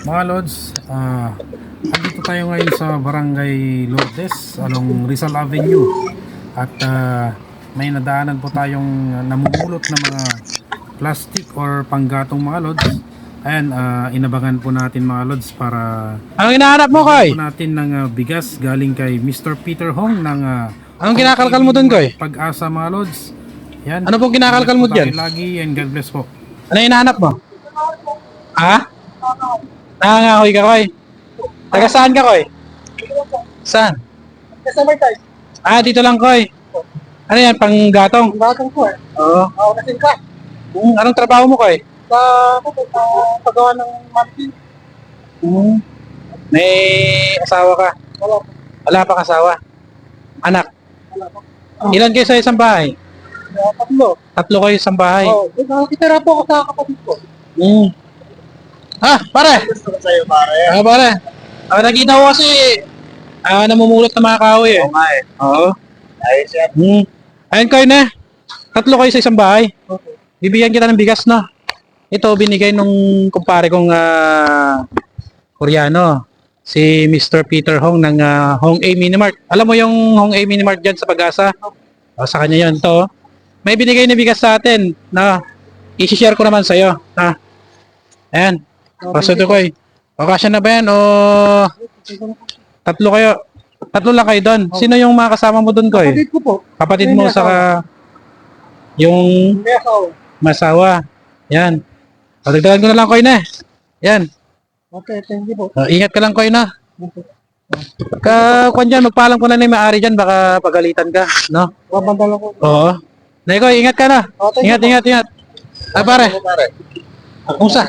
Mga Lods, andito tayo ngayon sa Barangay Lourdes, along Rizal Avenue. At may nadaanan po tayong namumulot na mga plastic or panggatong mga Lods. Ayan, inabangan po natin mga Lods para Anong hinahanap mo, Koy? po natin ng bigas galing kay Mr. Peter Hong ng Anong kinakalkal mo dun, Koy? Pag-asa mga Lods. Yan. Ano pong kinakalkal mo Ingat po dyan? tayo lagi and God bless po. Ano hinahanap mo? Ha? Nangangahoy ka, Koy. Taga saan ka, Koy? Saan? Customer type. Dito lang, Koy. Ano yan, panggatong? Batang ko eh. Oo. Ako na ka. Anong trabaho mo, Koy? Sa paggawa ng mantin. May asawa ka? Wala po. Wala pa asawa? Anak? Wala po. Ilan kayo sa isang bahay? Tatlo. Tatlo kayo sa isang bahay. Oo. Nakikitira po ako sa kapatid ko. Pare! Gusto ko sa'yo, pare. Pare. Nakita ko kasi namumulot ng mga kahoy eh. Oo nga eh. Oo. Ayos yan. Ayun kayo na. Tatlo kayo sa isang bahay. Okay. Bibigyan kita ng bigas, no? Ito, binigay nung kumpare kong Koreano. Si Mr. Peter Hong ng Hong A Minimart. Alam mo yung Hong A Minimart dyan sa Pag-asa? O, sa kanya yun. Ito, may binigay na bigas sa atin na i-share ko naman sa'yo. Ayan. Paso ito ko eh. O, kasya na ba yan? O, tatlo kayo. Tatlo lang kayo doon. Sino yung mga kasama mo doon ko eh? Kapatid ko po. Kapatid mo sa yung May asawa. masawa. Yan. Pagdagdagan ko na lang, Koy, na. Yan. Okay, thank you po. Ingat ka lang, Koy, na. Kung dyan, magpaalam ko na na yung may-ari dyan, baka pagalitan ka, no? Babandala ko. Oo. Nay, Koy, ingat ka na. Okay, Ingat. Pare. pare. Kung sa?